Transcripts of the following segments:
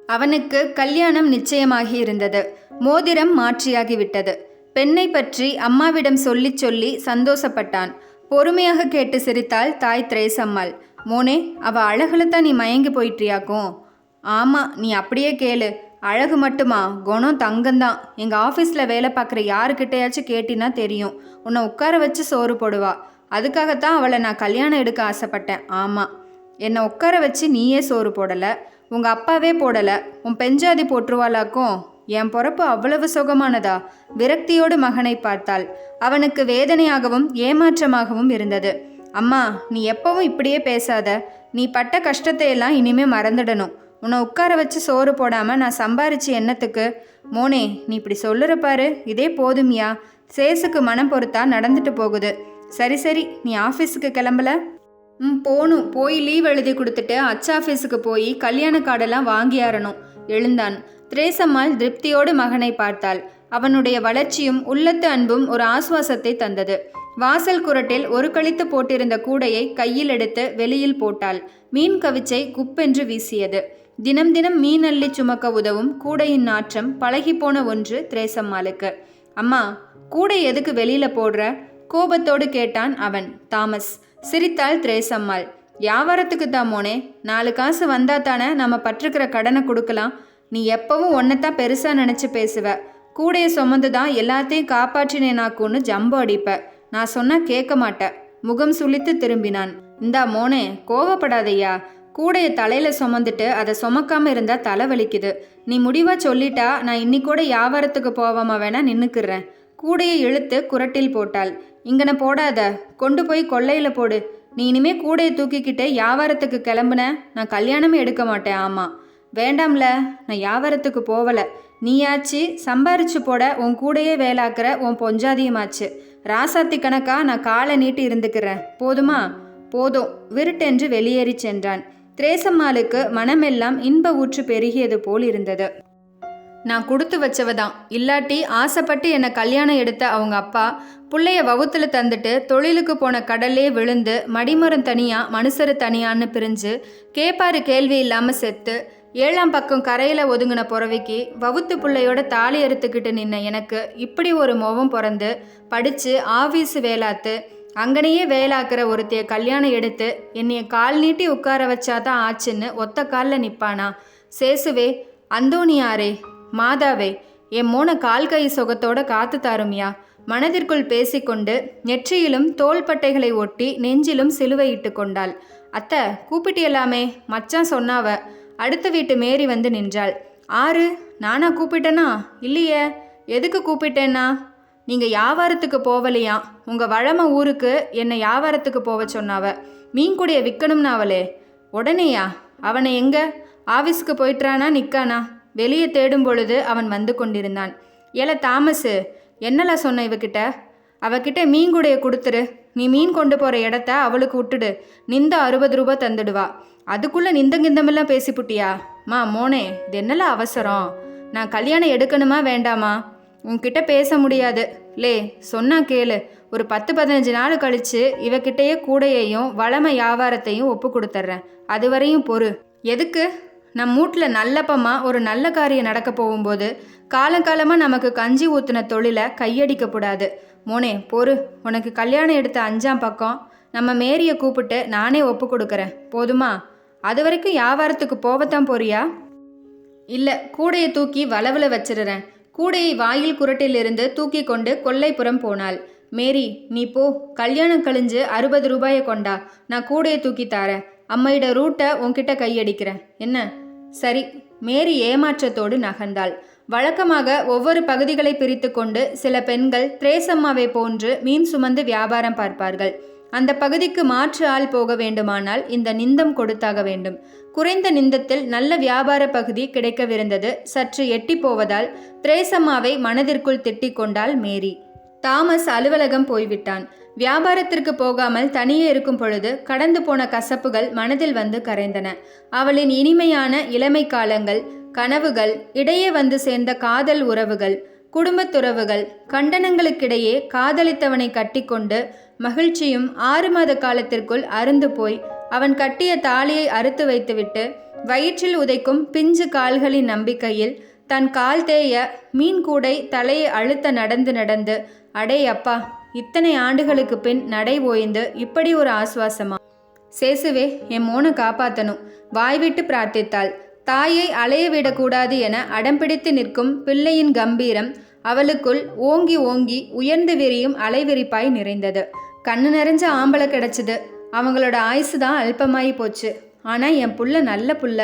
அவனுக்கு கல்யாணம் நிச்சயமாகி இருந்தது. மோதிரம் மாற்றியாகிவிட்டது. பெண்ணை பற்றி அம்மாவிடம் சொல்லி சொல்லி சந்தோஷப்பட்டான். பொறுமையாக கேட்டு சிரித்தாள் தாய் திரேசம்மாள். மோனே, அவ அழகுலத்தான் நீ மயங்கி போயிட்டியாக்கும். ஆமாம், நீ அப்படியே கேளு. அழகு மட்டுமா, குணம் தங்கம்தான். எங்கள் ஆஃபீஸில் வேலை பார்க்குற யாருக்கிட்டையாச்சும் கேட்டினா தெரியும். உன்னை உட்கார வச்சு சோறு போடுவா. அதுக்காகத்தான் அவளை நான் கல்யாணம் எடுக்க ஆசைப்பட்டேன். ஆமாம், என்னை உட்கார வச்சு நீயே சோறு போடலை, உங்கள் அப்பாவே போடலை, உன் பெஞ்சாதி போட்டுருவாளாக்கும். என் பொறப்பு அவ்வளவு சுகமானதா? விரக்தியோடு மகனை பார்த்தாள். அவனுக்கு வேதனையாகவும் ஏமாற்றமாகவும் இருந்தது. அம்மா, நீ எப்பவும் இப்படியே பேசாத. நீ பட்ட கஷ்டத்தை எல்லாம் இனிமே மறந்துடணும். உன்னை உட்கார வச்சு சோறு போடாமல் நான் சம்பாரிச்சு என்னத்துக்கு? மோனே, நீ இப்படி சொல்லுற பாரு, இதே போதுமியா? சேசுக்கு மனம் பொறுத்தா நடந்துட்டு போகுது. சரி சரி, நீ ஆஃபீஸுக்கு கிளம்பல? போகணும். போய் லீவ் எழுதி கொடுத்துட்டு ஆஃபீஸுக்கு போய் கல்யாண கார்டெல்லாம் வாங்கியாரணும். எழுந்தான். திரேசம்மாள் திருப்தியோடு மகனை பார்த்தாள். அவனுடைய வளர்ச்சியும் உள்ளத்து அன்பும் ஒரு ஆசுவாசத்தை தந்தது. வாசல் குரட்டில் ஒரு கழித்து போட்டிருந்த கூடையை கையில் எடுத்து வெளியில் போட்டாள். மீன் கவிச்சை குப்பென்று வீசியது. தினம் தினம் மீன் அள்ளி சுமக்க உதவும் கூடையின் நாற்றம் பழகிப்போன ஒன்று திரேசம்மாளுக்கு. அம்மா, கூடை எதுக்கு வெளியில போடுற? கோபத்தோடு கேட்டான் அவன். தாமஸ். சிரித்தாள் திரேசம்மாள். வியாபாரத்துக்கு தான் மோனே. 4 காசு வந்தா தானே நம்ம பற்றுக்கிற கடனை கொடுக்கலாம். நீ எப்பவும் ஒன்னைத்தான் பெருசாக நினச்சி பேசுவ. கூடையை சுமந்து தான் எல்லாத்தையும் காப்பாற்றினேனாக்குன்னு ஜம்பு அடிப்ப. நான் சொன்னால் கேட்க மாட்டேன். முகம் சுளித்து திரும்பினான். இந்தா மோனே, கோவப்படாதையா. கூடையை தலையில் சுமந்துட்டு அதை சுமக்காமல் இருந்தால் தலை வலிக்குது. நீ முடிவாக சொல்லிட்டா நான் இன்னிக்கூட வியாபாரத்துக்கு போவாம வேணா நின்றுக்கிறேன். கூடையை இழுத்து குரட்டில் போட்டாள். இங்கன போடாத, கொண்டு போய் கொல்லையில் போடு. நீ இனிமே கூடையை தூக்கிக்கிட்டு வியாபாரத்துக்கு கிளம்புன, நான் கல்யாணமே எடுக்க மாட்டேன். ஆமாம். வேண்டாம்ல, நான் வியாபாரத்துக்கு போகலை. நீயாச்சு சம்பாரிச்சு போட உன் கூடையே வேலாக்குற உன் பொஞ்சாதியமாச்சு. ராசாத்தி கணக்கா நான் காலை நீட்டி இருந்துக்கிறேன். போதுமா? போதும், விருட்டென்று வெளியேறி சென்றான். திரேசம்மாளுக்கு மனமெல்லாம் இன்ப ஊற்று பெருகியது போல் இருந்தது. நான் கொடுத்து வச்சவதான். இல்லாட்டி ஆசைப்பட்டு என்னை கல்யாணம் எடுத்த அவங்க அப்பா புள்ளைய வவுத்துல தந்துட்டு தொழிலுக்கு போன கடல்லே விழுந்து மடிமரம் தனியா மனுஷரு தனியான்னு பிரிஞ்சு கேப்பாரு கேள்வி இல்லாமல் செத்து 7ஆம் பக்கம் கரையில் ஒதுங்கின புறவைக்கு வவுத்து பிள்ளையோட தாலி அறுத்துக்கிட்டு நின்ன எனக்கு இப்படி ஒரு முகம் பிறந்து படித்து ஆஃபீஸு வேலாத்து அங்கனையே வேலாக்குற ஒருத்தைய கல்யாணம் எடுத்து என்னைய கால் நீட்டி உட்கார வச்சாதான் ஆச்சுன்னு ஒத்த காலில் நிற்பானா? சேசுவே, அந்தோணியாரே, மாதாவே, என் மோன கால் கை சுகத்தோட காத்து தாருமியா. மனதிற்குள் பேசிக்கொண்டு நெற்றியிலும் தோள்பட்டைகளை ஒட்டி நெஞ்சிலும் சிலுவையிட்டு கொண்டாள். அத்தை, கூப்பிட்டியலாமே, மச்சான் சொன்னாவ. அடுத்த வீட்டு மேரி வந்து நின்றாள். ஆறு, நானா கூப்பிட்டேனா? இல்லையே. எதுக்கு கூப்பிட்டேன்னா, நீங்கள் வியாபாரத்துக்கு போகலையா? உங்கள் வழமை ஊருக்கு என்னை வியாபாரத்துக்கு போக சொன்னாவ. மீன்குடியை விற்கணும்னாவலே. உடனேயா? அவனை எங்கே? ஆஃபீஸுக்கு போயிட்டுறானா நிற்கானா? வெளியே தேடும் பொழுது அவன் வந்து கொண்டிருந்தான். ஏல தாமஸு, என்னலாம் சொன்ன இவகிட்ட? அவகிட்ட மீன்குடையை கொடுத்துரு. நீ மீன் கொண்டு போகிற இடத்த அவளுக்கு விட்டுடு. நிந்த 60 ரூபா தந்துடுவா. அதுக்குள்ளே நிந்தங்கிந்தமெல்லாம் பேசிப்புட்டியா? மோனே, இது என்னலாம் அவசரம்? நான் கல்யாணம் எடுக்கணுமா வேண்டாமா? உன்கிட்ட பேச முடியாது. லே, சொன்னா கேளு. ஒரு 10-15 நாள் கழித்து இவகிட்டையே கூடையையும் வளமை வியாபாரத்தையும் ஒப்பு கொடுத்துட்றேன். அது வரையும் பொறு. எதுக்கு? நம் வீட்டில் நல்லப்பமா ஒரு நல்ல காரியம் நடக்க போகும்போது காலங்காலமாக நமக்கு கஞ்சி ஊற்றின தொழிலை கையடிக்கப்படாது. மோனே, பொறு. உனக்கு கல்யாணம் எடுத்த 5ஆம் பக்கம் நம்ம மேரியை கூப்பிட்டு நானே ஒப்பு கொடுக்குறேன். போதுமா? அது வரைக்கும் வியாபாரத்துக்கு போகத்தான் போறியா? இல்லை, கூடையை தூக்கி வளவில் வச்சிடுறேன். கூடையை வாயில் குரட்டிலிருந்து தூக்கி கொண்டு கொல்லைப்புறம் போனாள். மேரி, நீ போ. கல்யாணம் கழிஞ்சு 60 ரூபாயை கொண்டா. நான் கூடையை தூக்கி தாரேன். அம்மையிட ரூட்டை உன்கிட்ட கையடிக்கிறேன். என்ன? சரி. மேரி ஏமாற்றத்தோடு நகர்ந்தாள். வழக்கமாக ஒவ்வொரு பகுதிகளை பிரித்து கொண்டு சில பெண்கள் திரேசம்மாவை போன்று மீன் சுமந்து வியாபாரம் பார்ப்பார்கள். அந்த பகுதிக்கு மாற்று ஆள் போக வேண்டுமானால் இந்த நிந்தம் கொடுத்தாக வேண்டும். குறைந்த நிந்தத்தில் நல்ல வியாபார பகுதி கிடைக்கவிருந்தது. சற்று எட்டி போவதால் திரேசம்மாவை மனதிற்குள் திட்டிக் கொண்டாள் மேரி. தாமஸ் அலுவலகம் போய்விட்டான். வியாபாரத்திற்கு போகாமல் தனியே இருக்கும் பொழுது கடந்து போன கசப்புகள் மனதில் வந்து கரைந்தன. அவளின் இனிமையான இளமை காலங்கள், கனவுகள், இடையே வந்து சேர்ந்த காதல் உறவுகள், குடும்பத்துறவுகள், கண்டனங்களுக்கிடையே காதலித்தவனை கட்டிக்கொண்டு மகிழ்ச்சியும் 6 மாத காலத்திற்குள் அருந்து போய் அவன் கட்டிய தாலியை அறுத்து வைத்துவிட்டு வயிற்றில் உதைக்கும் பிஞ்சு கால்களின் நம்பிக்கையில் தன் கால் தேய மீன் கூடை தலையை அழுத்த நடந்து நடந்து, அடே அப்பா, இத்தனை ஆண்டுகளுக்கு பின் நடை ஓய்ந்து இப்படி ஒரு ஆசுவாசமா? சேசுவே, என் மோனை காப்பாத்தணும், வாய்விட்டு பிரார்த்தித்தாள். தாயை அலைய விடக்கூடாது என அடம்பிடித்து நிற்கும் பிள்ளையின் கம்பீரம் அவளுக்குள் ஓங்கி ஓங்கி உயர்ந்து விரியும் அலைவிரிப்பாய் நிறைந்தது. கண்ணு நிறைஞ்ச ஆம்பளை கிடச்சிது. அவங்களோட ஆயுசு தான் அல்பமாயி போச்சு. ஆனால் என் புள்ள நல்ல புள்ள.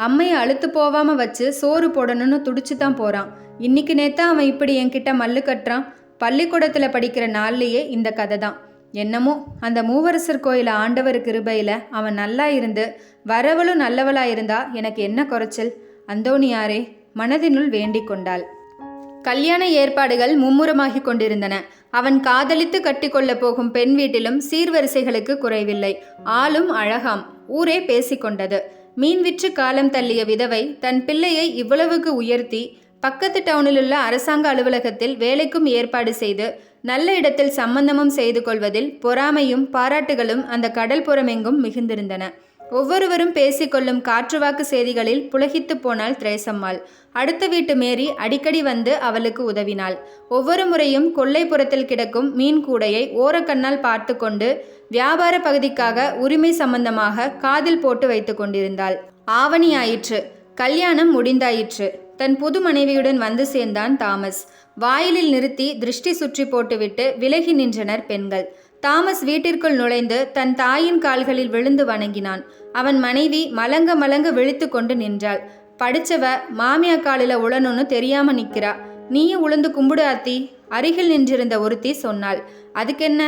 அம்மையை அழுத்து போகாமல் வச்சு சோறு போடணும்னு துடிச்சு தான் போகிறான். இன்னைக்கு நேத்தான் அவன் இப்படி என்கிட்ட மல்லு கட்டுறான். பள்ளிக்கூடத்தில் படிக்கிற நாள்லேயே இந்த கதை தான். என்னமோ அந்த மூவரசர் கோயில் ஆண்டவர் கிருபையில் அவன் நல்லா இருந்து வரவளும் நல்லவளா இருந்தா எனக்கு என்ன குறைச்சல்? அந்தோணியாரே மனதினுள் வேண்டிக் கொண்டாள். கல்யாண ஏற்பாடுகள் மும்முரமாகி கொண்டிருந்தன. அவன் காதலித்து கட்டிக்கொள்ளப் போகும் பெண் வீட்டிலும் சீர்வரிசைகளுக்கு குறைவில்லை. ஆளும் அழகாம். ஊரே பேசிக்கொண்டது. மீன் விற்று காலம் தள்ளிய விதவை தன் பிள்ளையை இவ்வளவுக்கு உயர்த்தி பக்கத்து டவுனிலுள்ள அரசாங்க அலுவலகத்தில் வேலைக்கும் ஏற்பாடு செய்து நல்ல இடத்தில் சம்பந்தமும் செய்து கொள்வதில் பொறாமையும் பாராட்டுகளும் அந்த கடல் புறமெங்கும் மிகுந்திருந்தன. ஒவ்வொருவரும் பேசிக்கொள்ளும் காற்றுவாக்கு செய்திகளில் புலகித்து போனாள் திரேசம்மாள். அடுத்த வீட்டு மேரி அடிக்கடி வந்து அவளுக்கு உதவினாள். ஒவ்வொரு முறையும் கொல்லைப்புறத்தில் கிடக்கும் மீன் கூடையை ஓரக்கண்ணால் பார்த்து கொண்டு வியாபார பகுதிக்காக உரிமை சம்பந்தமாக காதில் போட்டு வைத்து கொண்டிருந்தாள். ஆவணி ஆயிற்று. கல்யாணம் முடிந்தாயிற்று. தன் புது மனைவியுடன் வந்து சேர்ந்தான் தாமஸ். வாயிலில் நிறுத்தி திருஷ்டி சுற்றி போட்டுவிட்டு விலகி நின்றனர் பெண்கள். தாமஸ் வீட்டிற்குள் நுழைந்து தன் தாயின் கால்களில் விழுந்து வணங்கினான். அவன் மனைவி மலங்க மலங்க விழித்து கொண்டு நின்றாள். படிச்சவ மாமியா காலில் உழணும்னு தெரியாம நிற்கிறா. நீயும் உளுந்து கும்பிடு ஆத்தி, அருகில் நின்றிருந்த ஒருத்தி சொன்னாள். அதுக்கென்ன,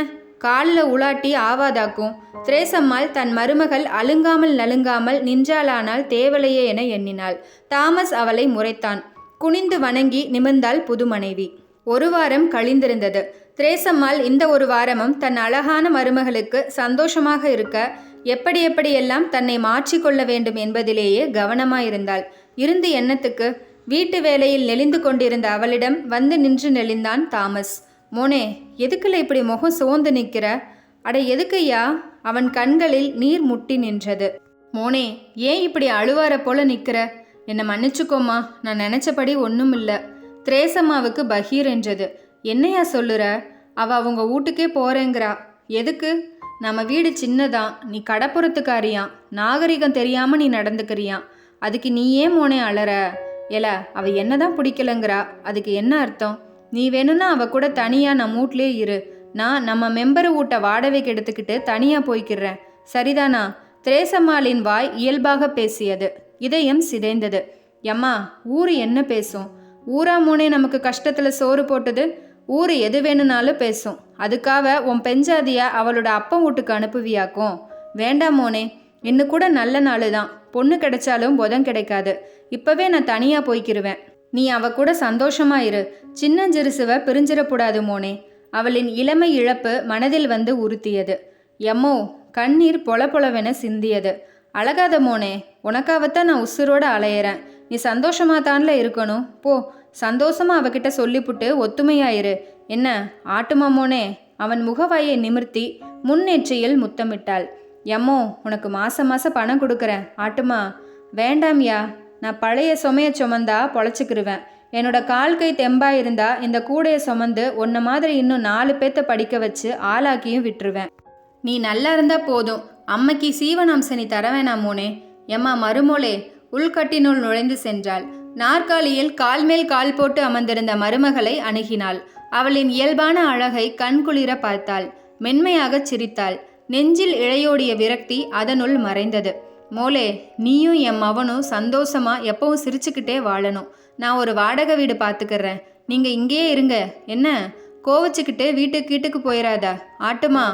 காலில் உலாட்டி ஆவாதாக்கும். திரேசம்மாள் தன் மருமகள் அலுங்காமல் நலுங்காமல் நின்றாளானால் தேவலையே என எண்ணினாள். தாமஸ் அவளை முறைத்தான். குனிந்து வணங்கி நிமிர்ந்தாள் புது மனைவி. 1 வாரம் கழிந்திருந்தது. திரேசம்மாள் இந்த 1 வாரமும் தன் அழகான மருமகளுக்கு சந்தோஷமாக இருக்க எப்படியெல்லாம் தன்னை மாற்றிக்கொள்ள வேண்டும் என்பதிலேயே கவனமாயிருந்தாள். இருந்து எண்ணத்துக்கு வீட்டு வேலையில் நெளிந்து கொண்டிருந்த அவளிடம் வந்து நின்று நெளிந்தான் தாமஸ். மோனே, எதுக்குள்ள இப்படி முகம் சோர்ந்து நிற்கிற? அட எதுக்கையா? அவன் கண்களில் நீர் முட்டி நின்றது. மோனே, ஏன் இப்படி அழுவார போல நிற்கிற? என்னை மன்னிச்சுக்கோமா, நான் நினச்சபடி ஒன்றும் இல்லை. திரேசம்மாவுக்கு பகீர் என்றது. என்னையா சொல்லுற? அவங்க வீட்டுக்கே போகிறேங்கிறா. எதுக்கு? நம்ம வீடு சின்னதான், நீ கடப்புறத்துக்காரியான், நாகரிகம் தெரியாமல் நீ நடந்துக்கிறியான். அதுக்கு நீ ஏன் மோனே அலற? எல, அவள் என்ன தான் பிடிக்கலங்கிறா. அதுக்கு என்ன அர்த்தம்? நீ வேணும்னா அவள் கூட தனியாக நம்ம வீட்லே இரு. நான் நம்ம மெம்பரு வீட்டை வாடகைக்கு எடுத்துக்கிட்டு தனியாக போய்க்கிறேன். சரிதானா? திரேசம்மாளின் வாய் இயல்பாக பேசியது. இதயம் சிதைந்தது. எம்மா, ஊர் என்ன பேசும்? ஊரா மோனே நமக்கு கஷ்டத்தில் சோறு போட்டது? ஊர் எது வேணும்னாலும் பேசும். அதுக்காக உன் பெஞ்சாதிய அவளோட அப்பன் வீட்டுக்கு அனுப்புவியாக்கும்? வேண்டாம் மோனே, இன்னும் கூட நல்ல நாள் தான். பொண்ணு கிடைச்சாலும் புதன் கிடைக்காது. இப்போவே நான் தனியாக போய்க்கிருவேன். நீ அவ கூட சந்தோஷமா இரு. சின்னஞ்சிறுசுவ பிரிஞ்சிடக்கூடாது மோனே. அவளின் இளமை இழப்பு மனதில் வந்து உறுத்தியது. எம்மோ, கண்ணீர் பொல பொலவென சிந்தியது. அழகாத மோனே, உனக்காகத்தான் நான் உசுரோடு அலையிறேன். நீ சந்தோஷமா தான்ல இருக்கணும். போ, சந்தோஷமா அவகிட்ட சொல்லிப்புட்டு ஒத்துமையாயிரு. என்ன ஆட்டுமா மோனே? அவன் முகவாயை நிமிர்த்தி முன்னேற்றியில் முத்தமிட்டாள். எம்மோ, உனக்கு மாசம் பணம் கொடுக்குறேன், ஆட்டுமா? வேண்டாம்யா, நான் பழைய சுமைய சுமந்தா பொழைச்சிக்கிருவேன். என்னோட கால் கை தெம்பா இருந்தா இந்த கூடையை சுமந்து உன்ன மாதிரி இன்னும் 4 பேத்த படிக்க வச்சு ஆளாக்கியும் விட்டுருவேன். நீ நல்லா இருந்தா போதும். அம்மைக்கு சீவனாம்சனி தர வேணாம் மோனே. எம்மா மருமோளே, உள்கட்டினுள் நுழைந்து சென்றாள். நாற்காலியில் கால் மேல் கால் போட்டு அமர்ந்திருந்த மருமகளை அணுகினாள். அவளின் இயல்பான அழகை கண்குளிர பார்த்தாள். மென்மையாகச் சிரித்தாள். நெஞ்சில் இழையோடிய விரக்தி அதனுள் மறைந்தது. மோளே, நீயும் என் மவனும் சந்தோஷமா எப்பவும் சிரிச்சுக்கிட்டே வாழணும். நான் ஒரு வாடகை வீடு பார்த்துக்கிறேன். நீங்க இங்கேயே இருங்க. என்ன கோவச்சுக்கிட்டு வீட்டுக்கு போயிடாதா, ஆட்டுமா?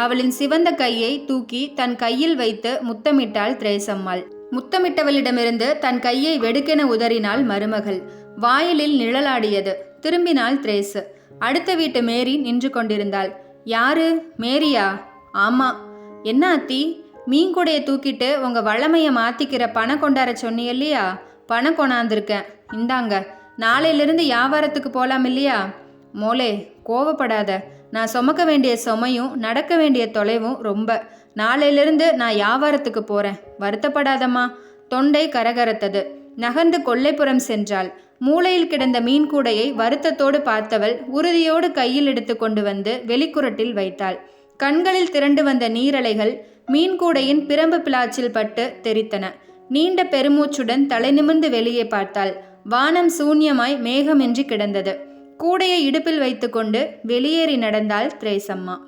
அவளின் சிவந்த கையை தூக்கி தன் கையில் வைத்து முத்தமிட்டாள் திரேசம்மாள். முத்தமிட்டவளிடமிருந்து தன் கையை வெடுக்கென உதறினாள் மருமகள். வாயிலில் நிழலாடியது. திரும்பினாள் திரேசு. அடுத்த வீட்டு மேரி நின்று கொண்டிருந்தாள். யாரு? மேரியா? ஆமா. என்ன அத்தி, மீன் கூடையை தூக்கிட்டு உங்க வளமையை மாத்திக்கிற பணம் கொண்டார சொன்னியல்லையா? பணம் கொண்டாந்துருக்கேன், இந்தாங்க. நாளையிலிருந்து வியாபாரத்துக்கு போலாம் இல்லையா? மோளே, கோவப்படாத. நான் சுமக்க வேண்டிய சுமையும் நடக்க வேண்டிய தொலைவும் ரொம்ப. நாளையிலிருந்து நான் வியாபாரத்துக்கு போகிறேன். வருத்தப்படாதம்மா. தொண்டை கரகரத்தது. நகர்ந்து கொல்லைப்புறம் சென்றாள். மூளையில் கிடந்த மீன் கூடையை வருத்தத்தோடு பார்த்தவள் உறுதியோடு கையில் எடுத்து கொண்டு வந்து வெளிக்குரட்டில் வைத்தாள். கண்களில் திரண்டு வந்த நீரலைகள் மீன் கூடையின் பிரம்பு பிளாச்சில் பட்டு தெரித்தன. நீண்ட பெருமூச்சுடன் தலை நிமிர்ந்து வெளியே பார்த்தாள். வானம் சூன்யமாய் மேகமின்றி கிடந்தது. கூடையை இடுப்பில் வைத்துக்கொண்டு வெளியேறி நடந்தாள் திரேசம்மா.